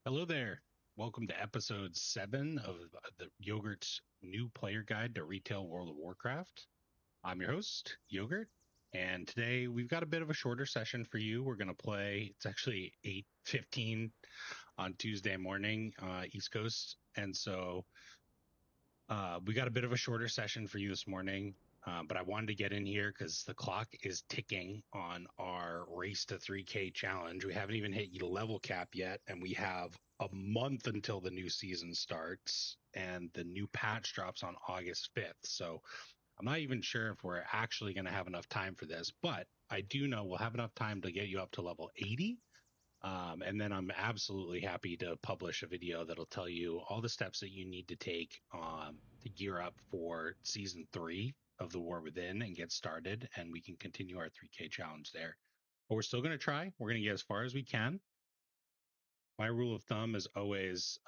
Hello there. Welcome to episode 7 of the Yogurt's new player guide to retail World of Warcraft. I'm your host, Yogurt, and today we've got a bit of a shorter session for you. We're going to play, it's actually 8:15 on Tuesday morning, East Coast. And so we got a bit of a shorter session for you this morning. But I wanted to get in here because the clock is ticking on our race to 3K challenge. We haven't even hit level cap yet, and we have a month until the new season starts, and the new patch drops on August 5th. So I'm not even sure if we're actually going to have enough time for this, but I do know we'll have enough time to get you up to level 80. And then I'm absolutely happy to publish a video that'll tell you all the steps that you need to take to gear up for season 3 of the War Within and get started, and we can continue our 3K challenge there. But we're still going to try. We're going to get as far as we can. My rule of thumb is always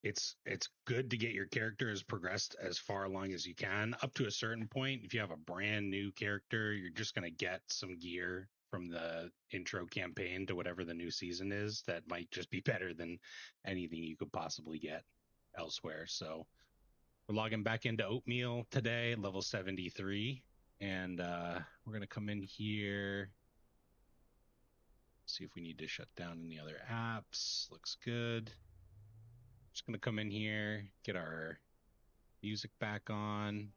it's good to get your character as progressed as far along as you can. Up to a certain point, if you have a brand new character, you're just going to get some gear from the intro campaign to whatever the new season is that might just be better than anything you could possibly get elsewhere. So we're logging back into Oatmeal today, level 73, and we're going to come in here, see if we need to shut down any other apps. Looks good. Just going to come in here, get our music back on.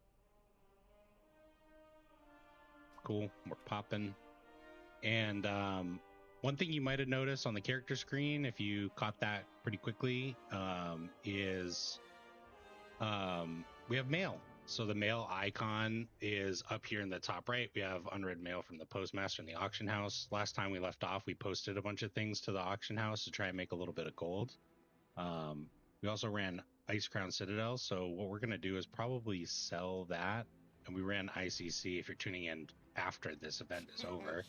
Cool, we're popping. And one thing you might have noticed on the character screen, if you caught that pretty quickly, is we have mail. So the mail icon is up here in the top right. We have unread mail from the postmaster and the auction house. Last time we left off, we posted a bunch of things to the auction house to try and make a little bit of gold. We also ran Ice Crown Citadel, so what we're going to do is probably sell that. And we ran ICC. If you're tuning in after this event is over,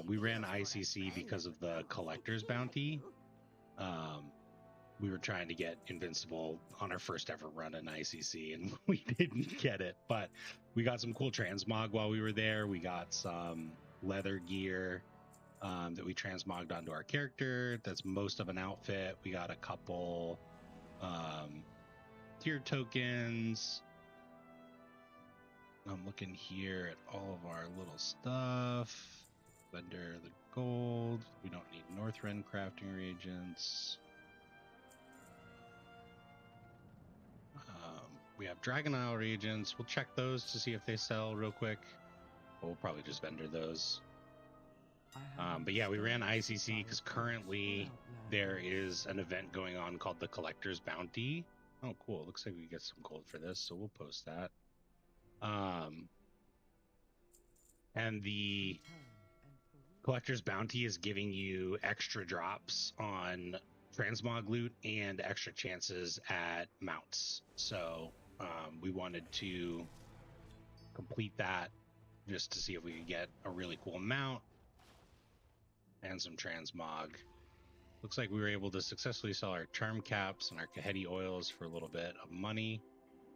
we ran ICC because of the collector's bounty. We were trying to get invincible on our first ever run in ICC, and we didn't get it. But we got some cool transmog while we were there. We got some leather gear that we transmogged onto our character. That's most of an outfit. We got a couple tier tokens. I'm looking here at all of our little stuff. Vendor the gold. We don't need Northrend crafting reagents. We have Dragon Isle reagents. We'll check those to see if they sell real quick. We'll probably just vendor those. But yeah, we ran ICC because currently there is an event going on called the Collector's Bounty. Oh, cool. Looks like we get some gold for this, so we'll post that. And the Collector's Bounty is giving you extra drops on transmog loot and extra chances at mounts. So we wanted to complete that just to see if we could get a really cool mount and some transmog. Looks like we were able to successfully sell our charm caps and our Kaheti oils for a little bit of money.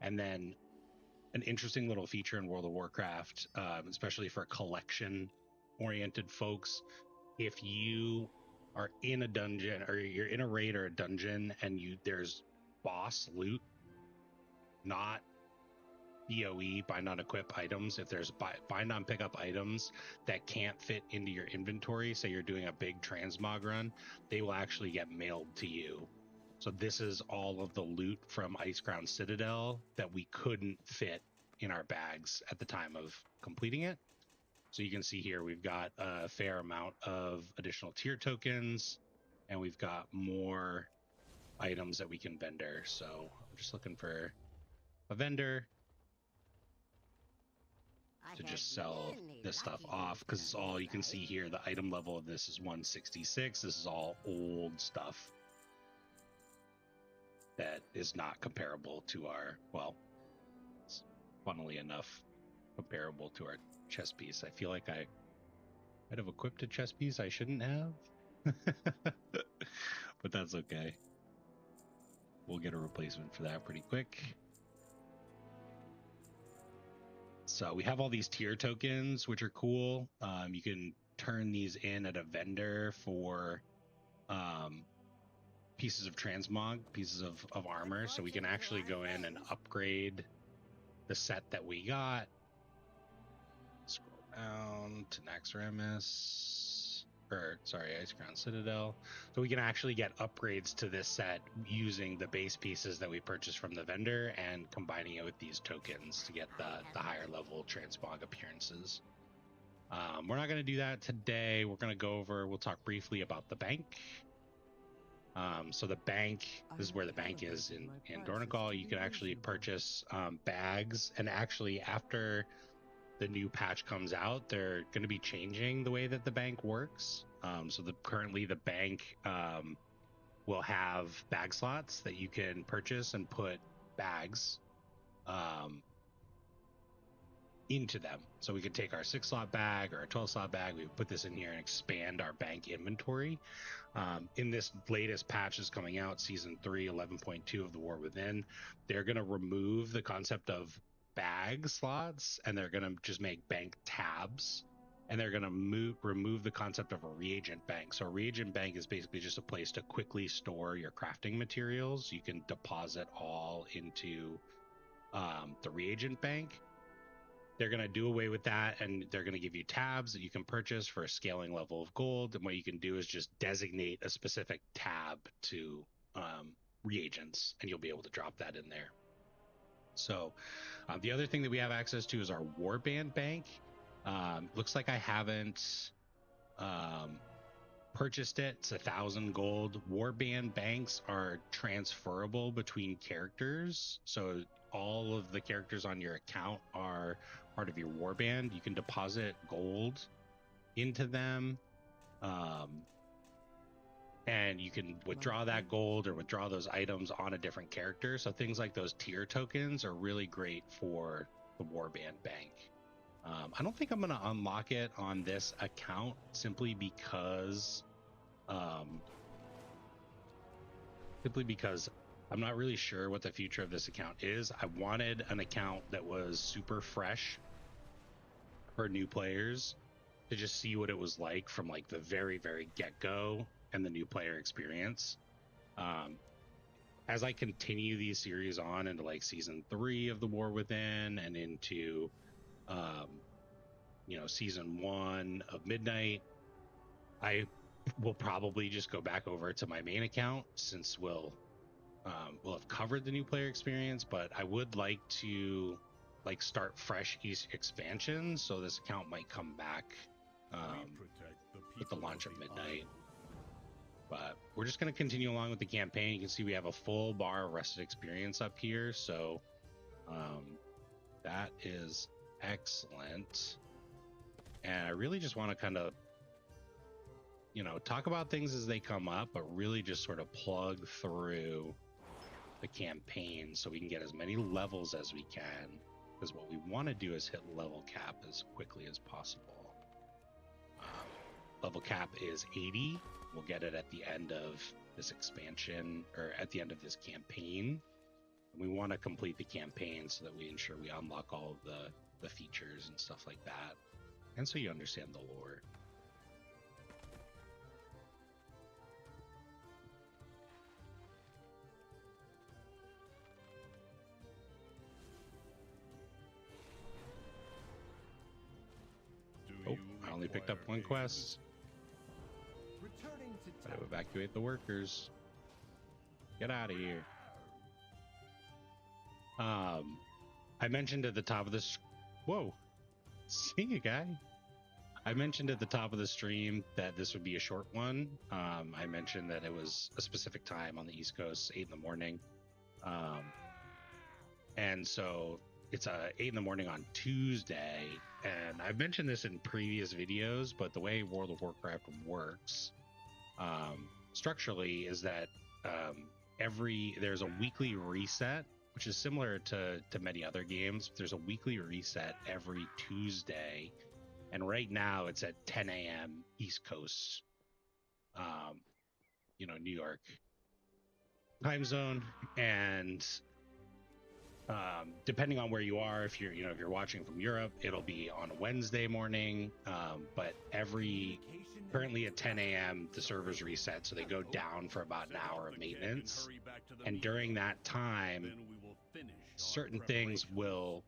And then an interesting little feature in World of Warcraft, especially for collection-oriented folks, if you are in a dungeon or you're in a raid or a dungeon and there's boss loot, not BOE, bind on equip items, if there's bind on pickup items that can't fit into your inventory, say you're doing a big transmog run, they will actually get mailed to you. So this is all of the loot from Ice Crown Citadel that we couldn't fit in our bags at the time of completing it. So you can see here we've got a fair amount of additional tier tokens, and we've got more items that we can vendor. So I'm just looking for a vendor to just sell this stuff off, because it's all you can see here. The item level of this is 166. This is all old stuff that is not comparable to our, well, it's funnily enough comparable to our chess piece. I feel like I might have equipped a chess piece I shouldn't have, but that's okay. We'll get a replacement for that pretty quick. So we have all these tier tokens, which are cool. You can turn these in at a vendor for pieces of transmog, pieces of armor, so we can actually go in and upgrade the set that we got. Scroll down to Naxxramas, or sorry, Ice Crown Citadel. So we can actually get upgrades to this set using the base pieces that we purchased from the vendor and combining it with these tokens to get the higher level transmog appearances. We're not going to do that today. We're going to go over, we'll talk briefly about the bank. So the bank, this is where the bank is in Dornigal. You can actually purchase bags, and actually after the new patch comes out, they're going to be changing the way that the bank works. So currently the bank will have bag slots that you can purchase and put bags into them. So we could take our 6-slot bag or a 12-slot bag, we would put this in here and expand our bank inventory. In this latest patch that's coming out, Season 3, 11.2 of the War Within, they're going to remove the concept of bag slots, and they're going to just make bank tabs, and they're going to remove the concept of a reagent bank. So a reagent bank is basically just a place to quickly store your crafting materials. You can deposit all into the reagent bank. They're going to do away with that, and they're going to give you tabs that you can purchase for a scaling level of gold. And what you can do is just designate a specific tab to reagents, and you'll be able to drop that in there. So the other thing that we have access to is our warband bank. Looks like I haven't purchased it. It's 1,000 gold. Warband banks are transferable between characters, so all of the characters on your account are part of your warband. You can deposit gold into them, and you can withdraw that gold or withdraw those items on a different character. So things like those tier tokens are really great for the warband bank. I don't think I'm going to unlock it on this account simply because I'm not really sure what the future of this account is. I wanted an account that was super fresh for new players to just see what it was like from like the very, very get-go and the new player experience. As I continue these series on into like Season 3 of the War Within and into Season 1 of Midnight, I will probably just go back over to my main account, since we'll have covered the new player experience. But I would like to start fresh expansion, so this account might come back with the launch of Midnight. But we're just going to continue along with the campaign. You can see we have a full bar of rested experience up here, so that is excellent. And I really just want to kind of talk about things as they come up, but really just sort of plug through the campaign so we can get as many levels as we can, because what we want to do is hit level cap as quickly as possible. Level cap is 80. We'll get it at the end of this expansion, or at the end of this campaign. We want to complete the campaign so that we ensure we unlock all of the features and stuff like that, and so you understand the lore. Oh, I only picked up one quest. Gotta evacuate the workers. Get out of here. I mentioned at the top of this. Whoa, see you, guy. I mentioned at the top of the stream that this would be a short one. I mentioned that it was a specific time on the East Coast, 8 in the morning. And so it's 8 in the morning on Tuesday. And I've mentioned this in previous videos, but the way World of Warcraft works structurally is that there's a weekly reset, which is similar to many other games. There's a weekly reset every Tuesday, and right now it's at 10 a.m. East Coast, New York time zone. And depending on where you are, if you're watching from Europe, it'll be on a Wednesday morning. But currently at 10 a.m. the servers reset, so they go down for about an hour of maintenance. And during that time, certain things will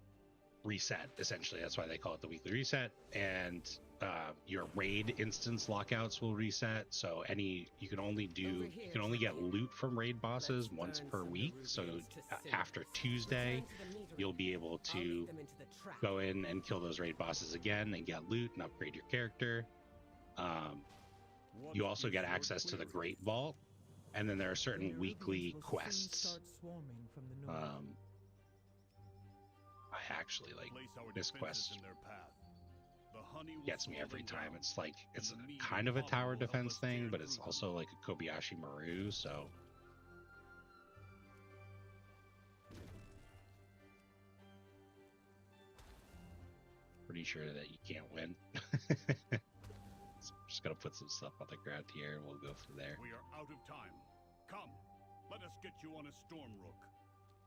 reset. Essentially, that's why they call it the weekly reset. And your raid instance lockouts will reset. So you can only get loot from raid bosses once per week. So after Tuesday, you'll be able to go in and kill those raid bosses again and get loot and upgrade your character. You also get access to the Great Vault, and then there are certain weekly quests. I actually like this quest. Gets me every time. It's kind of a tower defense thing, but it's also like a Kobayashi Maru, so pretty sure that you can't win. So I'm just gonna put some stuff on the ground here and we'll go from there. We are out of time. Come, let us get you on a storm rook.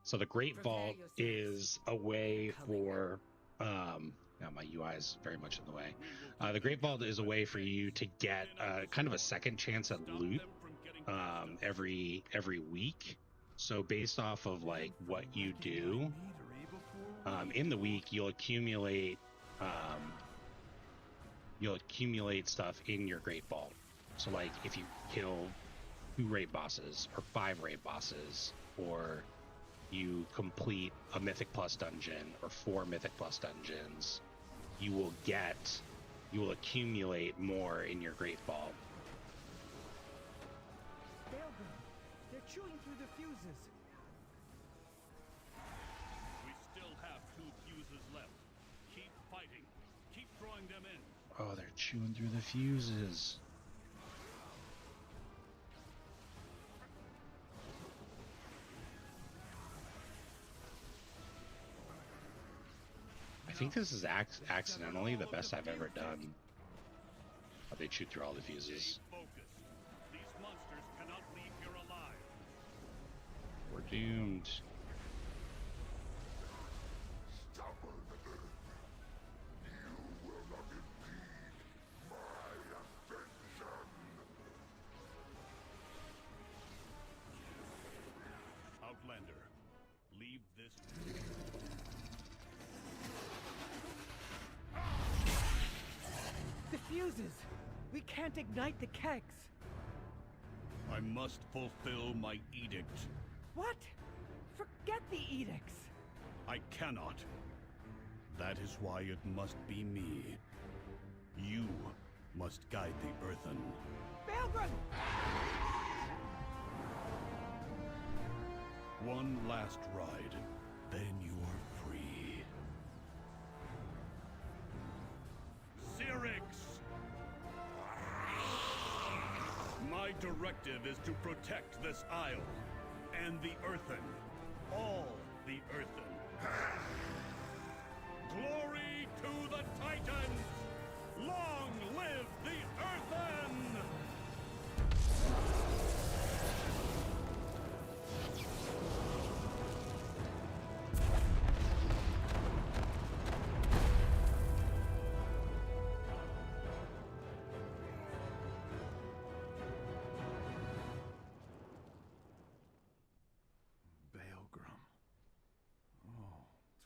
So the Great Vault is a way for now my UI is very much in the way. The Great Vault is a way for you to get kind of a second chance at loot every week. So based off of like what you do in the week, you'll accumulate stuff in your Great Vault. So like if you kill 2 raid bosses or 5 raid bosses, or you complete a Mythic Plus dungeon or 4 Mythic Plus dungeons, you will accumulate more in your Great Vault. They're chewing through the fuses. We still have 2 fuses left. Keep fighting. Keep throwing them in. Oh, they're chewing through the fuses. I think this is accidentally the best I've ever done. Oh, they chew through all the fuses. These monsters cannot leave here alive. We're doomed. Outlander, leave this. The fuses! We can't ignite the kegs! I must fulfill my edict. What? Forget the edicts! I cannot. That is why it must be me. You must guide the Earthen. Pilgrim! One last ride, then you are free. Syrinx! My directive is to protect this isle, and the Earthen. All the Earthen. Glory to the Titans! Long live the Earthen!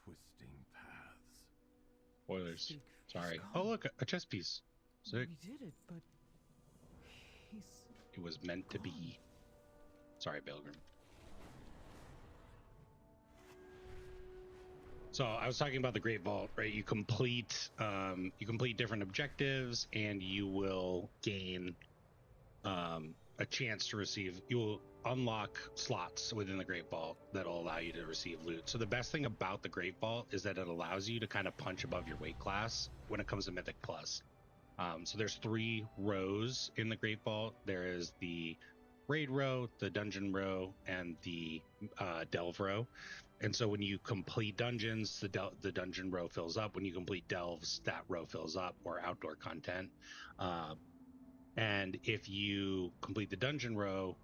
Twisting paths. Spoilers. Sorry. Oh, look, a chess piece. Sick. We did it, but he's... It was meant to be. Sorry, Pilgrim. So I was talking about the Great Vault, right? You complete different objectives, and you will gain a chance to receive. You will unlock slots within the Great Vault that'll allow you to receive loot. So the best thing about the Great Vault is that it allows you to kind of punch above your weight class when it comes to Mythic Plus. So there's 3 rows in the Great Vault. There is the raid row, the dungeon row, and the delve row. And so when you complete dungeons, the dungeon row fills up. When you complete delves, that row fills up, or outdoor content. And if you complete the dungeon row,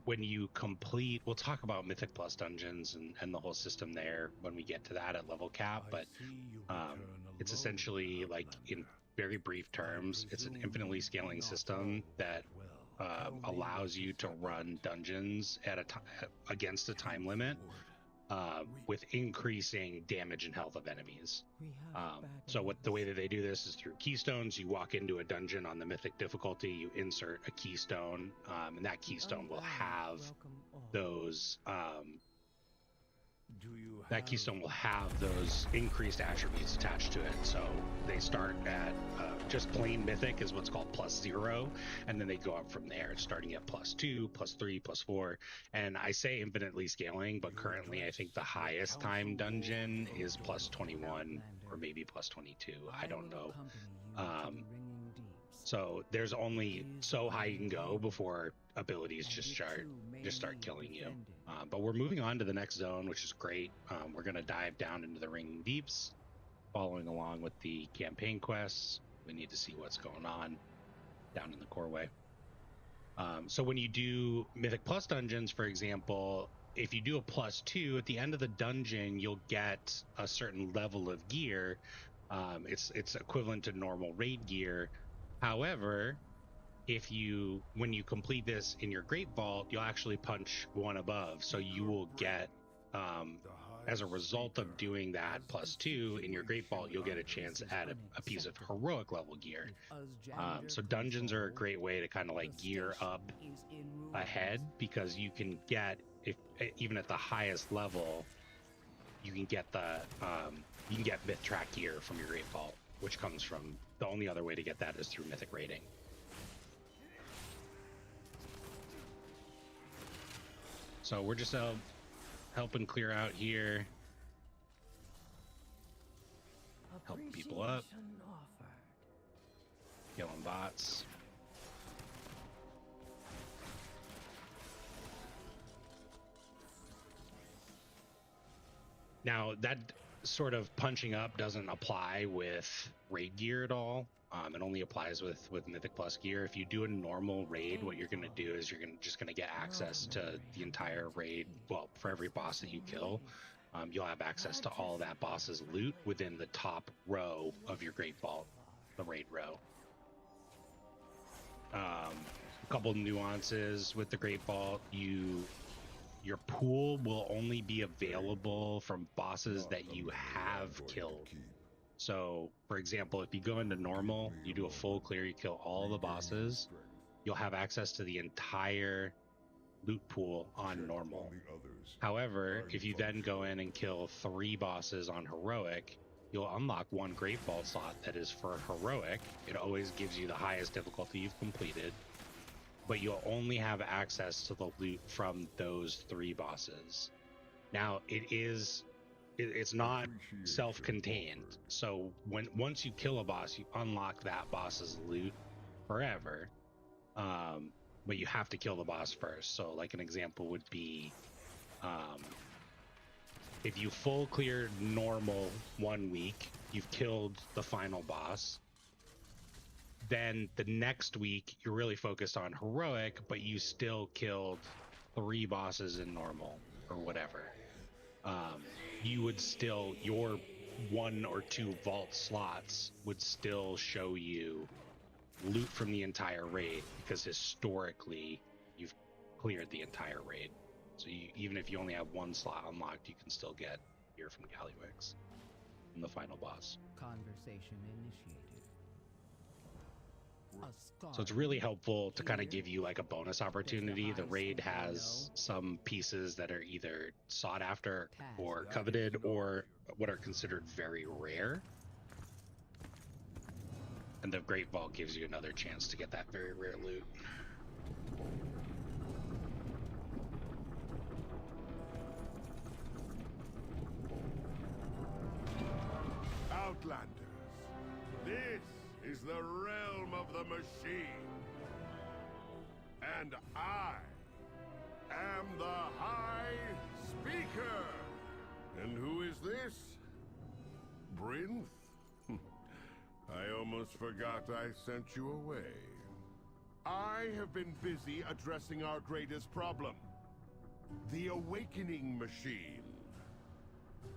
when you complete, we'll talk about Mythic Plus dungeons and the whole system there when we get to that at level cap, but it's essentially like, in very brief terms, it's an infinitely scaling system that allows you to run dungeons at against a time limit with increasing damage and health of enemies. So the way that they do this is through keystones. You walk into a dungeon on the mythic difficulty, you insert a keystone, and that keystone will have those increased attributes attached to it. So they start at just plain mythic is what's called +0, and then they go up from there, starting at +2, +3, +4. And I say infinitely scaling, but currently I think the highest time dungeon is +21 or maybe +22. I don't know. So there's only so high you can go before abilities just start killing you. But we're moving on to the next zone, which is great. We're going to dive down into the Ringing Deeps, following along with the campaign quests. We need to see what's going on down in the Coreway. So when you do Mythic Plus dungeons, for example, if you do a +2 at the end of the dungeon, you'll get a certain level of gear. It's equivalent to normal raid gear. However, when you complete this in your Great Vault, you'll actually punch one above. So you will get, as a result of doing that +2 in your Great Vault, you'll get a chance at a piece of heroic level gear. So dungeons are a great way to kind of like gear up ahead, because you can get, even at the highest level, you can get myth track gear from your Great Vault, which comes from, the only other way to get that is through mythic raiding. So we're just helping clear out here, helping people up, killing bots. Now that sort of punching up doesn't apply with raid gear at all. It only applies with Mythic Plus gear. If you do a normal raid, what you're going to do is you're just going to get access to the entire raid. Well, for every boss that you kill, you'll have access to all that boss's loot within the top row of your Great Vault, the raid row. A couple nuances with the Great Vault: your pool will only be available from bosses that you have killed. So, for example, if you go into normal, you do a full clear, you kill all the bosses, you'll have access to the entire loot pool on normal. However, if you then go in and kill 3 bosses on heroic, you'll unlock 1 Great Vault slot that is for heroic. It always gives you the highest difficulty you've completed, but you'll only have access to the loot from those 3 bosses. Now, it's not self-contained. So once you kill a boss, you unlock that boss's loot forever. But you have to kill the boss first. So like an example would be, if you full cleared normal 1 week, you've killed the final boss. Then the next week you're really focused on heroic, but you still killed 3 bosses in normal or whatever. You would still, your 1 or 2 vault slots would still show you loot from the entire raid, because historically you've cleared the entire raid. So even if you only have 1 slot unlocked, you can still get gear from Gallywix from the final boss. Conversation initiated. So it's really helpful to kind of give you like a bonus opportunity. The raid has some pieces that are either sought after or coveted, or what are considered very rare. And the Great Vault gives you another chance to get that very rare loot. Outlanders, this is the realm of the machine. And I am the High Speaker. And who is this? Brinth? I almost forgot I sent you away. I have been busy addressing our greatest problem. The awakening machine.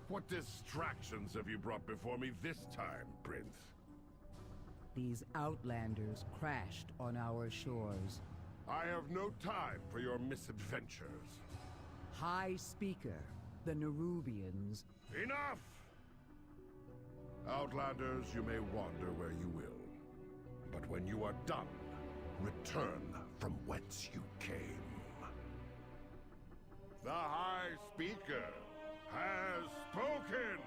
What distractions have you brought before me this time, Prince? These outlanders crashed on our shores. I have no time for your misadventures. High Speaker, the Nerubians. Enough! Outlanders, you may wander where you will. But when you are done, return from whence you came. The High Speaker has spoken!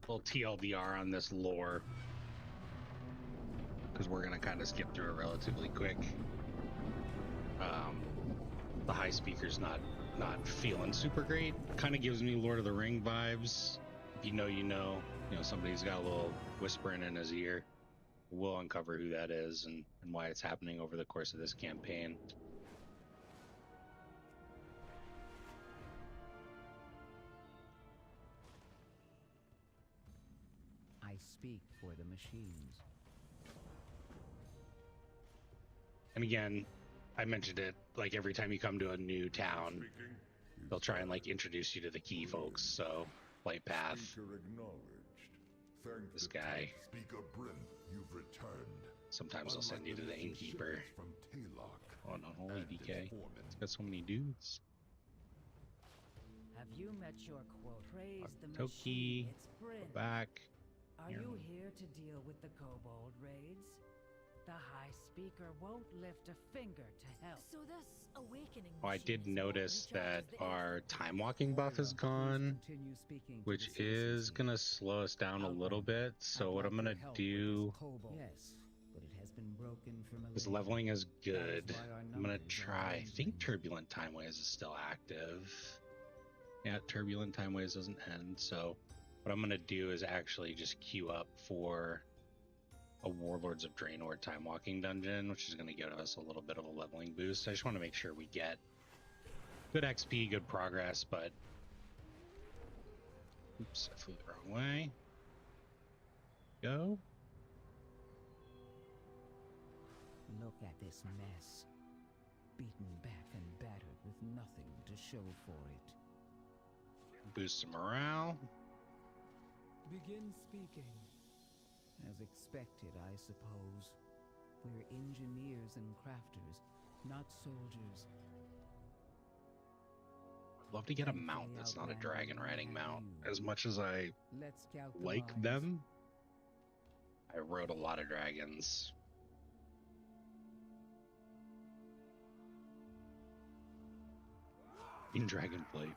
Little TLDR on this lore, because we're gonna kind of skip through it relatively quick. The High Speaker's not feeling super great. Kind of gives me Lord of the Ring vibes. If you know, you know. You know, somebody's got a little whispering in his ear. We'll uncover who that is and why it's happening over the course of this campaign. I speak for the machines. And again, I mentioned it, like every time you come to a new town, they'll try and like introduce you to the key folks. So, Light Path, this guy. Speaker Bryn, you've returned. Sometimes they'll send you to the innkeeper. Oh no, holy DK. It's got so many dudes. Have you met your quota? Praise the Toki, machine. It's Bryn. go back. Are you here to deal with the kobold raids? The High Speaker won't lift a finger to help. So this awakening. Oh, I did notice that our time walking buff is gone, Continue speaking to which the is citizens gonna slow us down a little bit. So what I'm gonna do Yes, but it has been broken from a is leveling is good. I'm gonna try. I think Turbulent Timeways is still active. Yeah, Turbulent Timeways doesn't end. So what I'm gonna do is actually just queue up for a Warlords of Draenor time walking dungeon, which is going to give us a little bit of a leveling boost. I just want to make sure we get good XP, good progress, but oops, I flew the wrong way. Go. Look at this mess. Beaten back and battered with nothing to show for it. Boost some morale. Begin speaking. As expected, I suppose. We're engineers and crafters, not soldiers. Love to get a mount that's not a dragon riding mount. As much as I Let's scout the like lines. them, I rode a lot of dragons. In Dragonflight.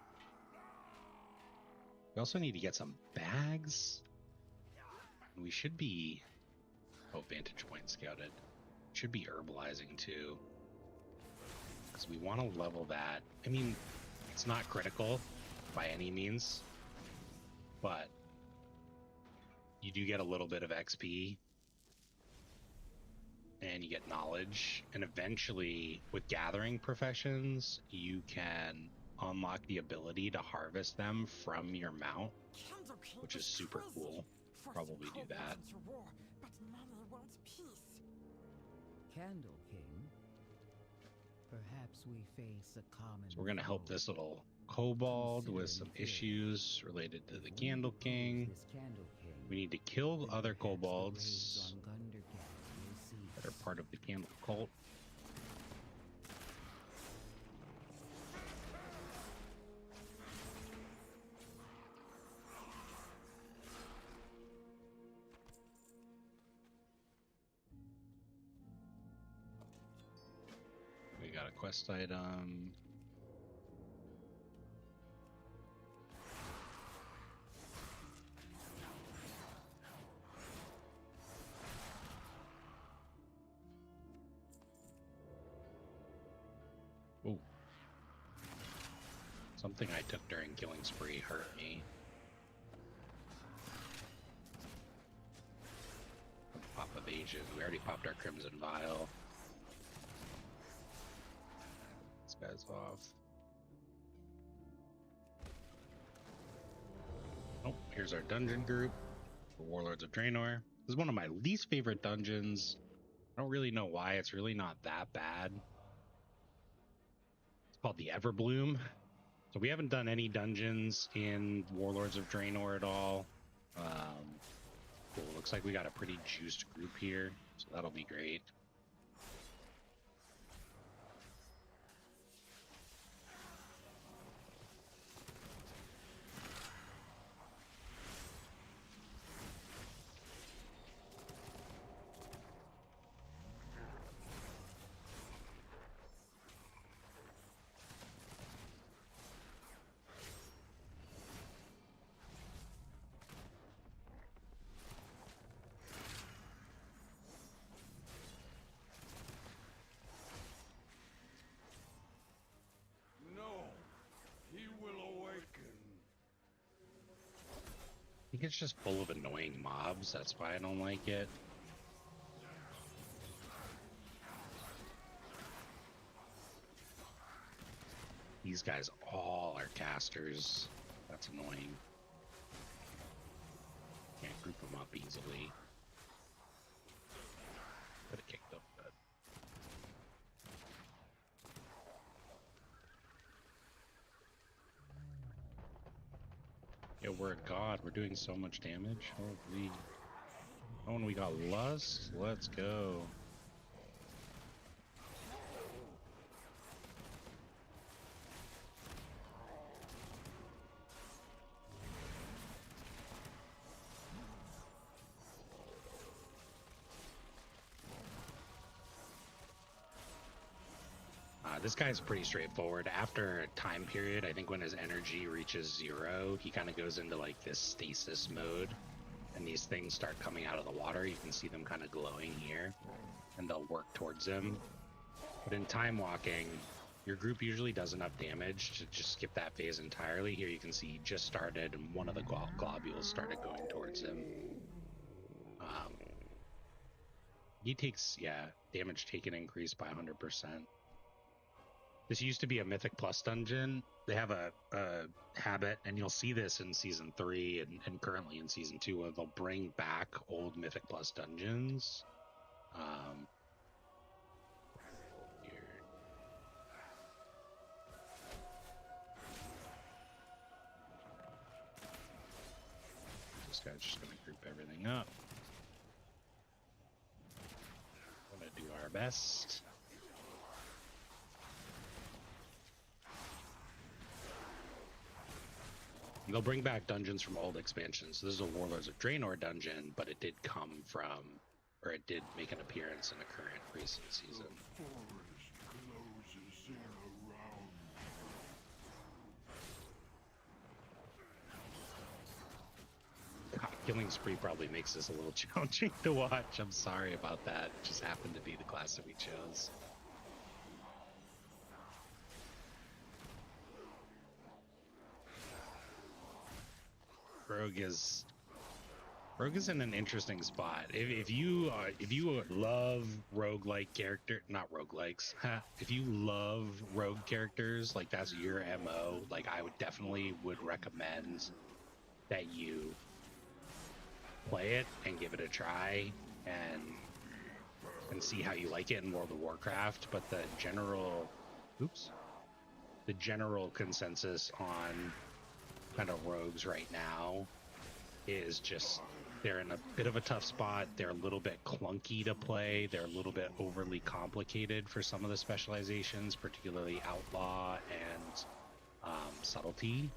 We also need to get some bags. We should be... Oh, vantage point scouted. Should be herbalizing too. Because we want to level that. I mean, it's not critical by any means. But you do get a little bit of XP. And you get knowledge. And eventually, with gathering professions, you can unlock the ability to harvest them from your mount, which is super cool. Probably do that. Candle King. Perhaps we face a common. So we're going to help this little kobold with some issues related to the Candle King. We need to kill other kobolds that are part of the Candle Cult. We got a quest item. Ooh. Something I took during Killing Spree hurt me. Pop evasion. We already popped our Crimson Vial. This guy's off. Oh, here's our dungeon group for Warlords of Draenor. is one of my least favorite dungeons. I don't really know why. It's really not that bad. It's called the Everbloom. So we haven't done any dungeons in Warlords of Draenor at all. Cool. Looks like we got a pretty juiced group here, so that'll be great. I think it's just full of annoying mobs. That's why I don't like it. These guys all are casters. That's annoying. Can't group them up easily. Could have kicked them, but... Yeah, we're a god. We're doing so much damage. Holy. Oh, and we got Lust. Let's go. This guy's pretty straightforward. After a time period, I think when his energy reaches 0, he kind of goes into like this stasis mode, and these things start coming out of the water. You can see them kind of glowing here, and they'll work towards him. But in Timewalking, your group usually does enough damage to just skip that phase entirely. Here you can see he just started, and one of the globules started going towards him. He takes, damage taken increased by 100%. This used to be a Mythic Plus dungeon. They have a habit, and you'll see this in Season 3 and currently in Season 2, where they'll bring back old Mythic Plus dungeons. Here. This guy's just going to group everything up. Going to do our best. They'll bring back dungeons from old expansions. So this is a Warlords of Draenor dungeon, but it did come from, or it did make an appearance in a current recent season. God, Killing Spree probably makes this a little challenging to watch. I'm sorry about that. It just happened to be the class that we chose. Rogue is in an interesting spot. If you love roguelike character, not roguelikes, if you love rogue characters, like that's your MO, like I would recommend that you play it and give it a try and see how you like it in World of Warcraft. But the general consensus on kind of rogues right now is just they're in a bit of a tough spot. They're a little bit clunky to play. They're a little bit overly complicated for some of the specializations, particularly outlaw and subtlety.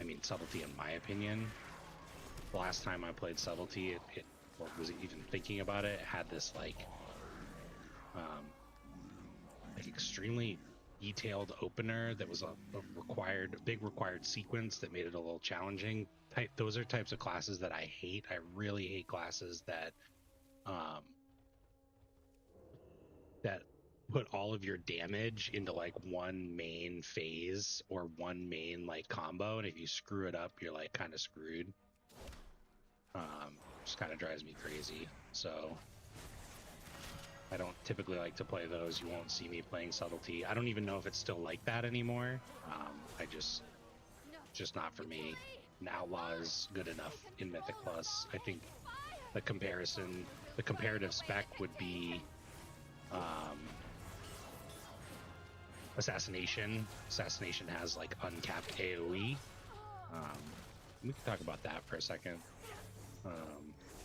I mean, subtlety in my opinion. The last time I played subtlety, it was even thinking about it, it had this like extremely detailed opener that was a big required sequence that made it a little challenging. Those are types of classes that I hate. I really hate classes that put all of your damage into like one main phase or one main like combo, and if you screw it up, you're like kind of screwed. Just kind of drives me crazy. So I don't typically like to play those. You won't see me playing subtlety. I don't even know if it's still like that anymore. Just not for me. An outlaw is good enough in Mythic Plus. I think the comparative spec would be assassination. Assassination has like uncapped AoE. We can talk about that for a second.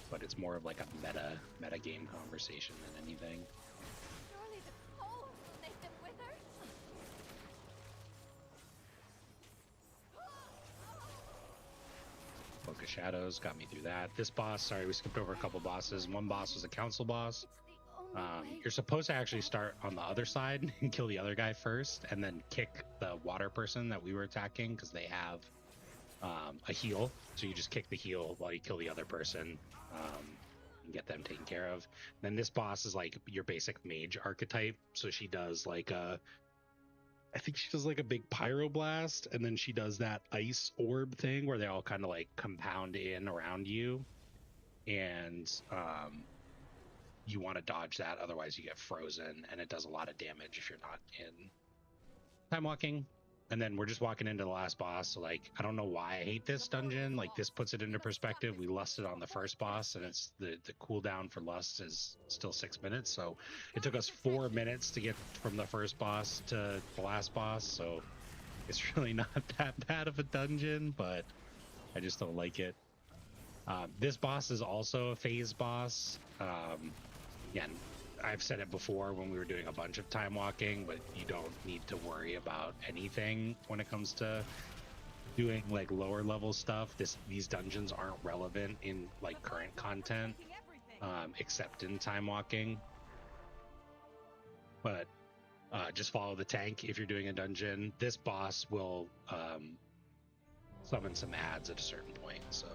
But it's more of like a meta game conversation than anything. Surely the cold will make them wither. Book of Shadows got me through that. This boss, sorry, we skipped over a couple bosses. One boss was a council boss. It's the only way. You're supposed to actually start on the other side and kill the other guy first, and then kick the water person that we were attacking because they have a heal. So you just kick the heal while you kill the other person and get them taken care of. Then this boss is like your basic mage archetype. So she does like I think she does like a big pyroblast, and then she does that ice orb thing where they all kind of like compound in around you, and you want to dodge that, otherwise you get frozen, and it does a lot of damage if you're not in time walking. And then we're just walking into the last boss. So like, I don't know why I hate this dungeon. Like, this puts it into perspective. We lusted on the first boss, and it's the cooldown for lust is still 6 minutes. So it took us 4 minutes to get from the first boss to the last boss. So it's really not that bad of a dungeon, but I just don't like it. This boss is also a phase boss. Again, I've said it before when we were doing a bunch of time walking, but you don't need to worry about anything when it comes to doing like lower level stuff. These dungeons aren't relevant in like current content, except in time walking. But just follow the tank if you're doing a dungeon. This boss will summon some ads at a certain point. So.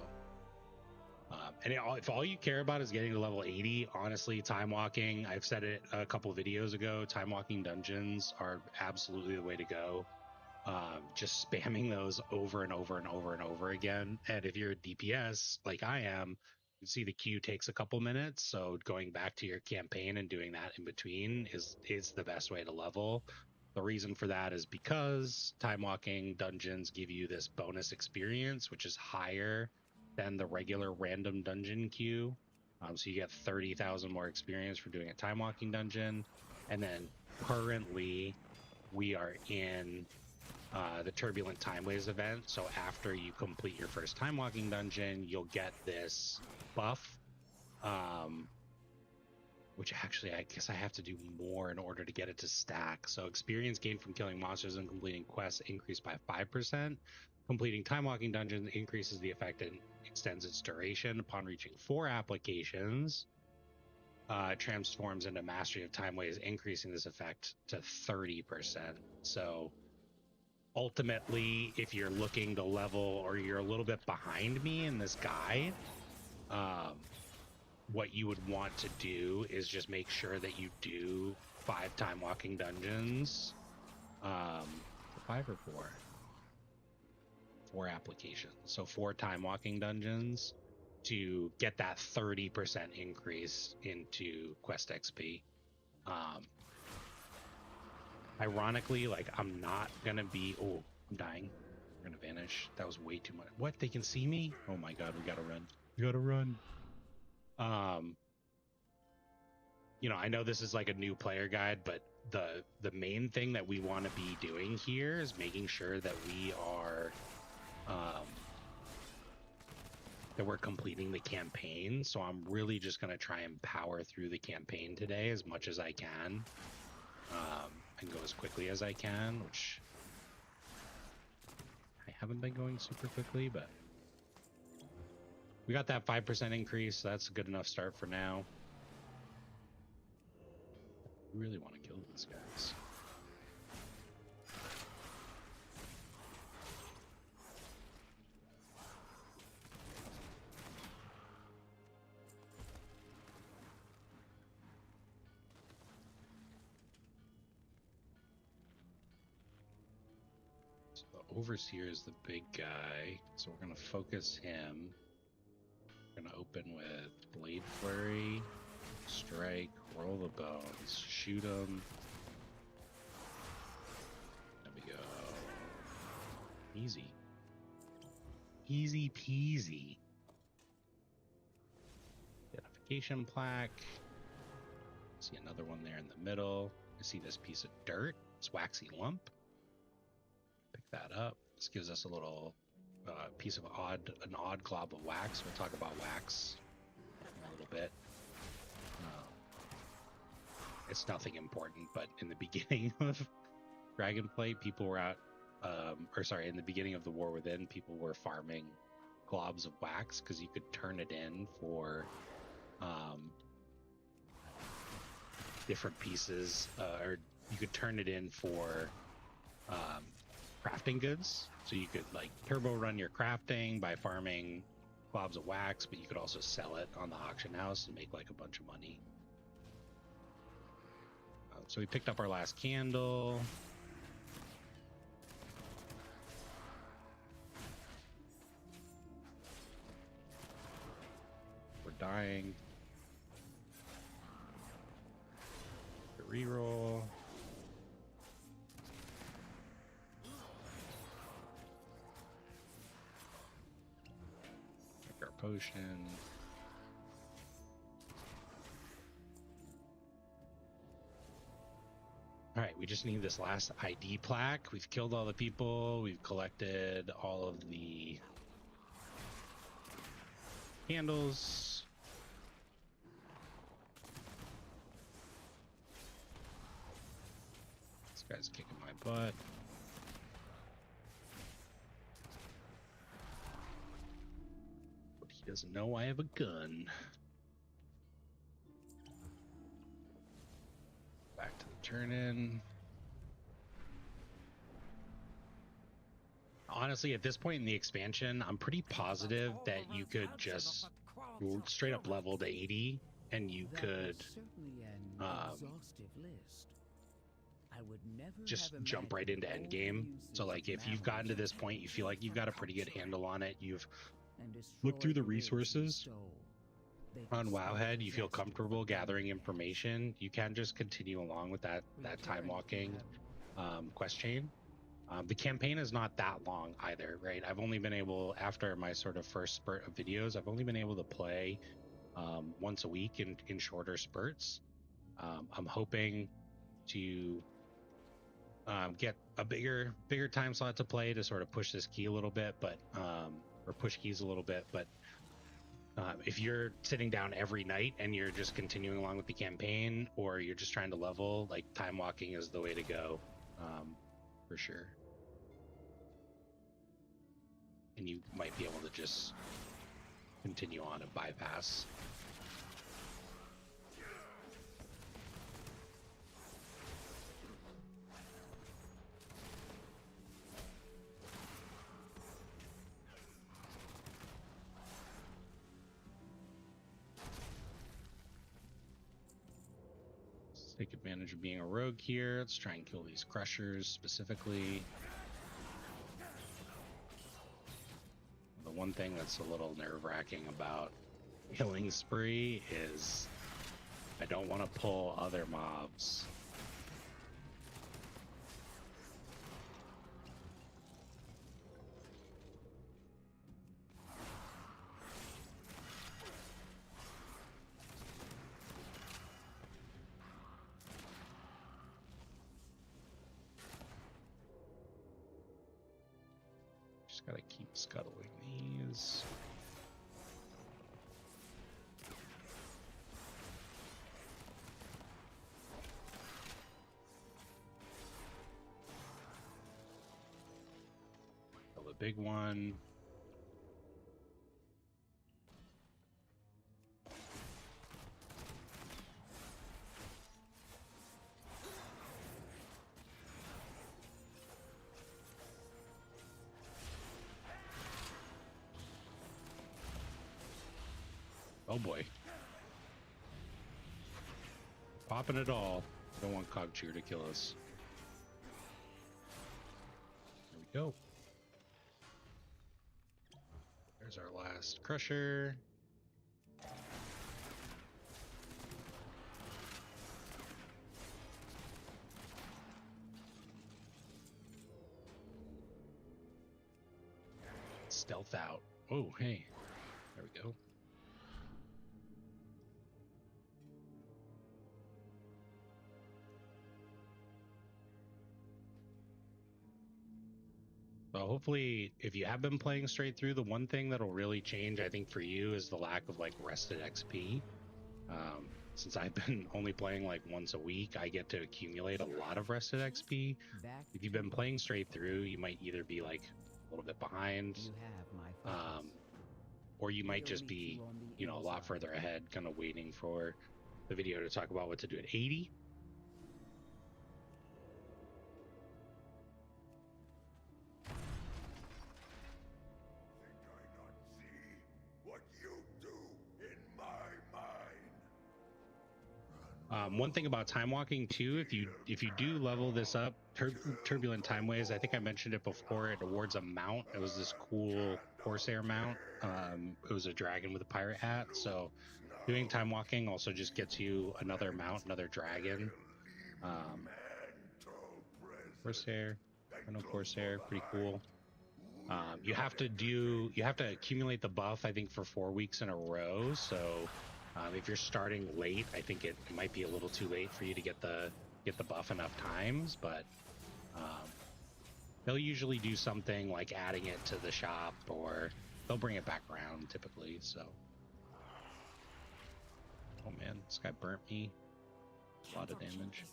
And if all you care about is getting to level 80, honestly, time walking, I've said it a couple of videos ago, time walking dungeons are absolutely the way to go. Just spamming those over and over and over and over again. And if you're a DPS like I am, you can see the queue takes a couple minutes. So going back to your campaign and doing that in between is the best way to level. The reason for that is because time walking dungeons give you this bonus experience, which is higher than the regular random dungeon queue. So you get 30,000 more experience for doing a time walking dungeon. And then currently we are in the Turbulent Timeways event. So after you complete your first time walking dungeon, you'll get this buff, which actually I guess I have to do more in order to get it to stack. So experience gained from killing monsters and completing quests increased by 5%. Completing time walking dungeons increases the effect and extends its duration. Upon reaching 4 applications, it transforms into Mastery of Timeways, increasing this effect to 30%. So ultimately, if you're looking to level or you're a little bit behind me in this guide, what you would want to do is just make sure that you do 5 time walking dungeons. 5 or 4? 4 applications. So 4 time walking dungeons to get that 30% increase into quest XP. Ironically, like I'm not gonna be, oh, I'm dying. We're gonna vanish. That was way too much. What? They can see me? Oh my God, we gotta run. We gotta run. You know, I know this is like a new player guide, but the main thing that we want to be doing here is making sure that we are that we're completing the campaign. So I'm really just going to try and power through the campaign today as much as I can, and go as quickly as I can, which I haven't been going super quickly, but we got that 5% increase. So that's a good enough start for now. I really want to kill these guys. So the Overseer is the big guy, so we're going to focus him. We're going to open with Blade Flurry, Strike, Roll the Bones, shoot him. There we go. Easy. Easy peasy. location plaque. See another one there in the middle. I see this piece of dirt. It's waxy lump. Pick that up. This gives us a little piece of an odd glob of wax. We'll talk about wax in a little bit. It's nothing important, but in the beginning of Dragonflight, people were out, in the beginning of the War Within, people were farming globs of wax because you could turn it in for different pieces, or you could turn it in for crafting goods. So you could like turbo run your crafting by farming globs of wax, but you could also sell it on the auction house and make like a bunch of money. So we picked up our last candle. We're dying. Reroll. Pick our potion. All right, we just need this last ID plaque. We've killed all the people. We've collected all of the candles. This guy's kicking my butt. But he doesn't know I have a gun. Back to the turn-in. Honestly, at this point in the expansion, I'm pretty positive that you could just straight up level to 80 and you could just jump right into endgame. So like if you've gotten to this point, you feel like you've got a pretty good handle on it, you've looked through the resources on Wowhead, you feel comfortable gathering information, you can just continue along with that time walking quest chain. The campaign is not that long either, right? I've only been able, after my sort of first spurt of videos, I've only been able to play once a week in shorter spurts. I'm hoping to get a bigger time slot to play to sort of push this key a little bit, but or push keys a little bit, but if you're sitting down every night and you're just continuing along with the campaign, or you're just trying to level, like time walking is the way to go, for sure. And you might be able to just continue on and bypass. Let's take advantage of being a rogue here. Let's try and kill these crushers specifically. The one thing that's a little nerve-wracking about killing spree is I don't want to pull other mobs. Just gotta keep scuttling these. Kill the big one. Oh boy. Popping it all. Don't want Cogcheer to kill us. There we go. There's our last crusher. Stealth out. Oh, hey. There we go. hopefully, if you have been playing straight through, the one thing that'll really change, I think, for you is the lack of like rested XP. Since I've been only playing like once a week, I get to accumulate a lot of rested XP. Back If you've been playing straight through, you might either be like a little bit behind, you have my focus. or you might just We'll be, meet you on the you know, a lot inside. further ahead, kind of waiting for the video to talk about what to do at 80. Think I not see what you do in my mind? One thing about time walking too, if you do level this up, turbulent timeways, I think I mentioned it before, it awards a mount. It was this cool Corsair mount. It was a dragon with a pirate hat. So doing time walking also just gets you another mount, another dragon. Corsair, I know Corsair, pretty cool. You have to accumulate the buff, I think, for 4 weeks in a row. So if you're starting late, I think it might be a little too late for you to get the buff enough times, but they'll usually do something like adding it to the shop, or they'll bring it back around typically. So, oh man, this guy burnt me. A lot of damage.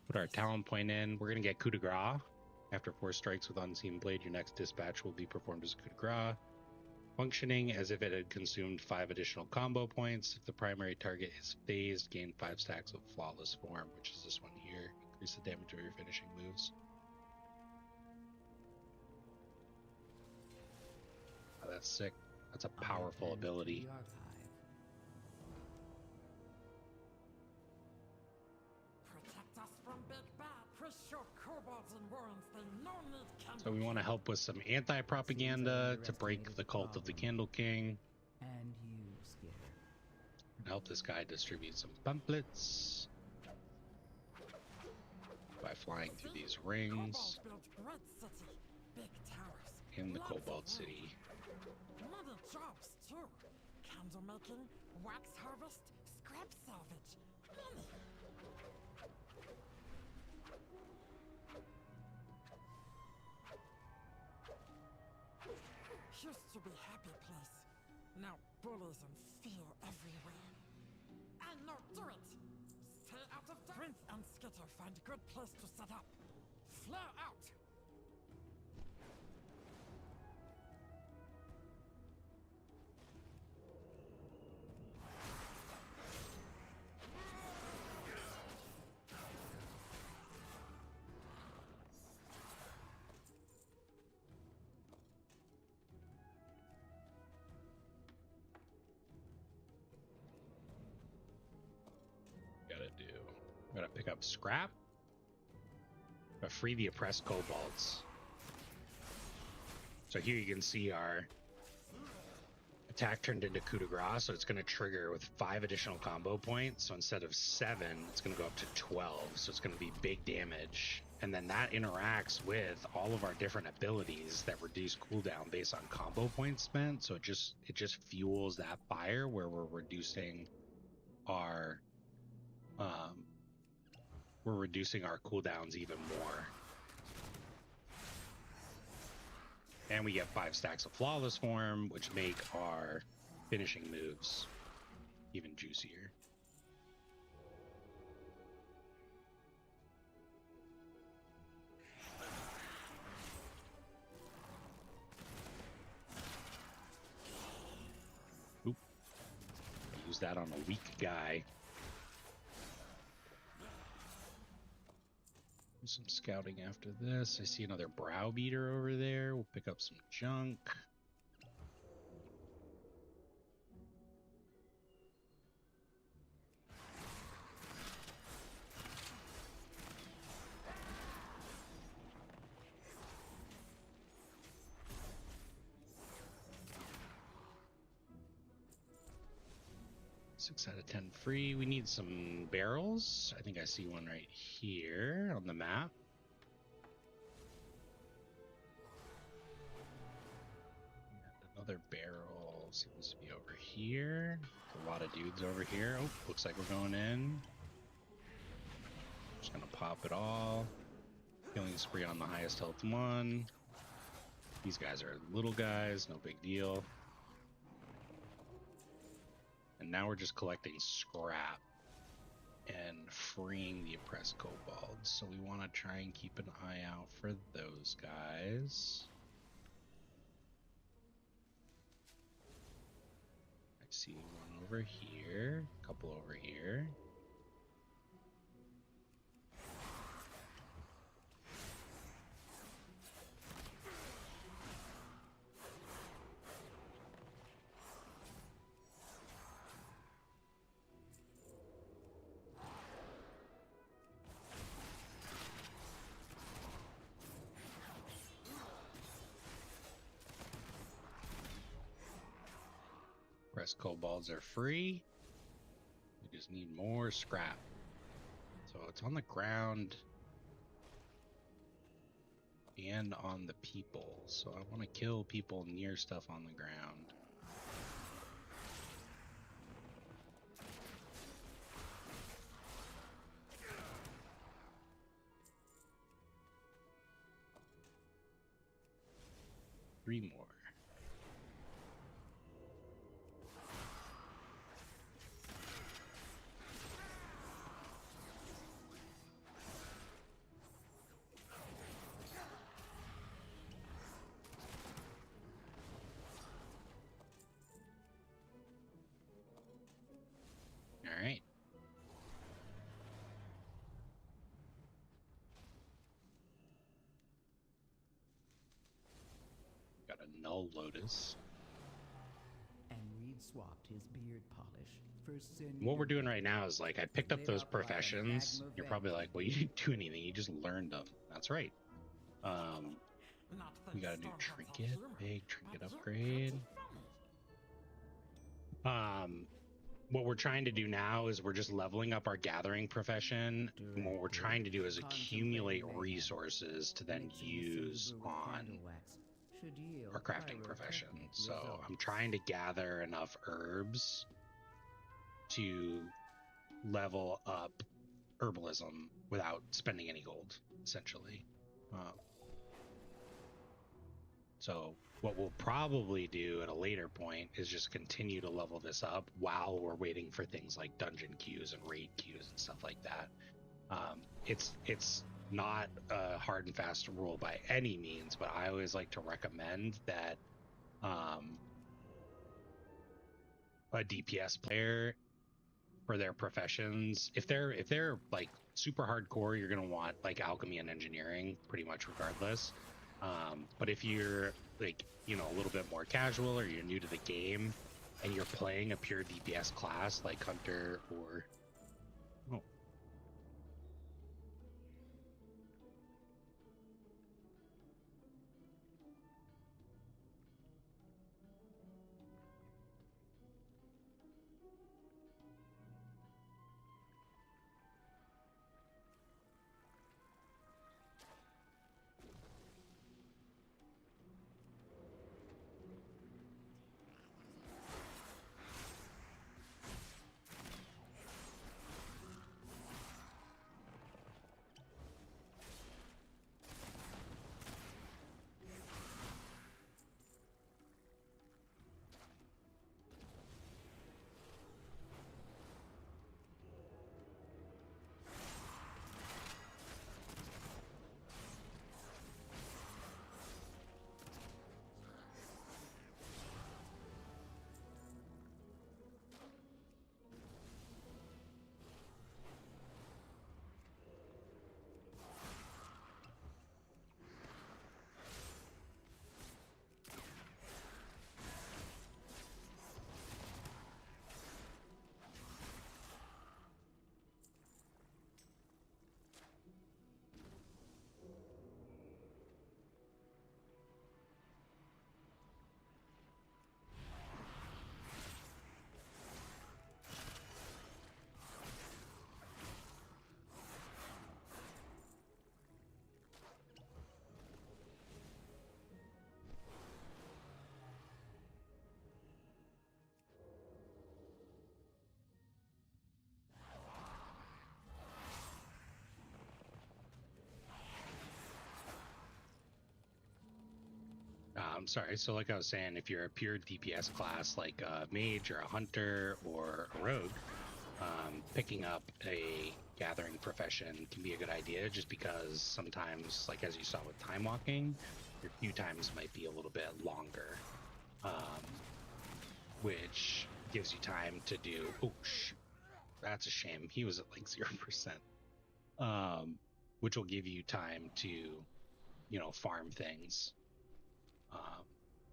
Put our talent point in. We're gonna get coup de grace. After 4 strikes with Unseen Blade, your next dispatch will be performed as a coup de grace, functioning as if it had consumed 5 additional combo points. If the primary target is phased, gain 5 stacks of Flawless Form, which is this one here. Increase the damage of your finishing moves. Oh, that's sick. That's a powerful ability. So we want to help with some anti-propaganda to break the cult of the Candle King. And you, Skitter. And help this guy distribute some pamphlets by flying through these rings in the Cobalt City. Many jobs too. Candle making, wax harvest, scrap salvage. Many. Used to be happy place. Now bullies and fear everywhere. I know, do it! Stay out of the Prince and Skitter find good place to set up. Flare out! Gotta pick up scrap. Gotta free the oppressed kobolds. So here you can see our attack turned into coup de grace, so it's going to trigger with 5 additional combo points. So instead of 7, it's going to go up to 12. So it's going to be big damage. And then that interacts with all of our different abilities that reduce cooldown based on combo points spent. So it just fuels that fire where we're reducing our cooldowns even more. And we get 5 stacks of Flawless Form, which make our finishing moves even juicier. Oop. Use that on a weak guy. Do some scouting after this. I see another Browbeater over there. We'll pick up some junk. Six out of 10 free. We need some barrels. I think I see one right here on the map. And another barrel seems to be over here. A lot of dudes over here. Oh, looks like we're going in. Just gonna pop it all. Killing spree on the highest health one. These guys are little guys, no big deal. And now we're just collecting scrap and freeing the oppressed kobolds. So we want to try and keep an eye out for those guys. I see one over here, a couple over here. Rest kobolds are free. We just need more scrap. So it's on the ground and on the people. So I want to kill people near stuff on the ground. Three more. All right. Got a null lotus. And Reed swapped his beard polish for sin. What we're doing right now is like I picked up those professions. You're probably like, well, you didn't do anything. You just learned them. That's right. We got a new trinket, big trinket upgrade. What we're trying to do now is we're just leveling up our gathering profession. And what we're trying to do is accumulate resources to then use on our crafting profession. So I'm trying to gather enough herbs to level up herbalism without spending any gold, essentially. So what we'll probably do at a later point is just continue to level this up while we're waiting for things like dungeon queues and raid queues and stuff like that. It's not a hard and fast rule by any means, but I always like to recommend that a DPS player for their professions, if they're like super hardcore, you're gonna want like alchemy and engineering pretty much regardless. But if you're like, you know, a little bit more casual or you're new to the game and you're playing a pure DPS class like Hunter or Sorry. So, like I was saying, if you're a pure DPS class like a mage or a hunter or a rogue, picking up a gathering profession can be a good idea, just because sometimes, like as you saw with time walking, your queue times might be a little bit longer, which gives you time to do. Oh, that's a shame. He was at like 0%. Which will give you time to, farm things.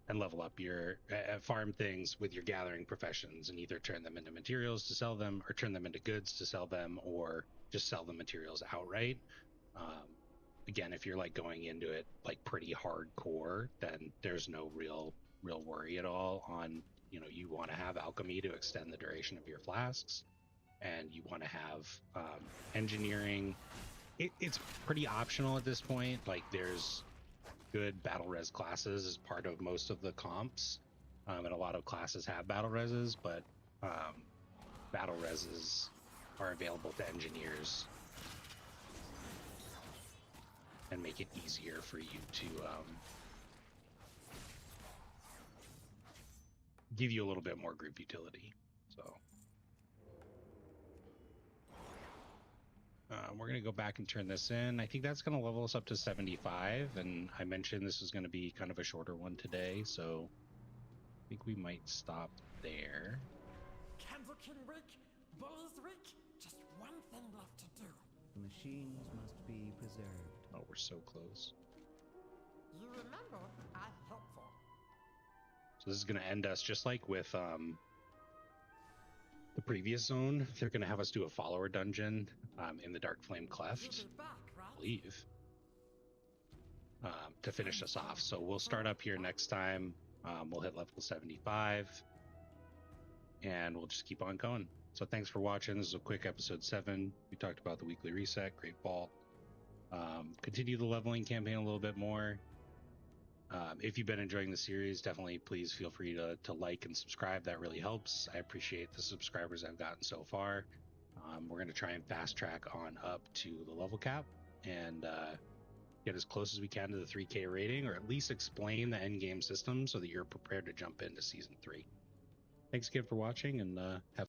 And level up your farm things with your gathering professions, and either turn them into materials to sell them, or turn them into goods to sell them, or just sell the materials outright. Again, if you're like going into it like pretty hardcore, then there's no real worry at all on, you want to have alchemy to extend the duration of your flasks, and you want to have engineering. It's pretty optional at this point. Like, there's good battle res classes as part of most of the comps, and a lot of classes have battle reses, but battle reses are available to engineers and make it easier for you to give you a little bit more group utility. So we're going to go back and turn this in. I think that's going to level us up to 75, and I mentioned this is going to be kind of a shorter one today, so I think we might stop there. Candlekin week, Bullies week, just one thing left to do. The machines must be preserved. Oh, we're so close. You remember, I'm helpful. So this is going to end us just like with the previous zone. They're going to have us do a follower dungeon in the Dark Flame Cleft, You'll be back, right? I believe, to finish us off. So we'll start up here next time. We'll hit level 75, and we'll just keep on going. So thanks for watching. This is a quick episode 7. We talked about the weekly reset, Great Vault. Continue the leveling campaign a little bit more. If you've been enjoying the series, definitely please feel free to like and subscribe. That really helps. I appreciate the subscribers I've gotten so far. We're going to try and fast track on up to the level cap and get as close as we can to the 3K rating, or at least explain the end game system so that you're prepared to jump into season 3. Thanks again for watching, and have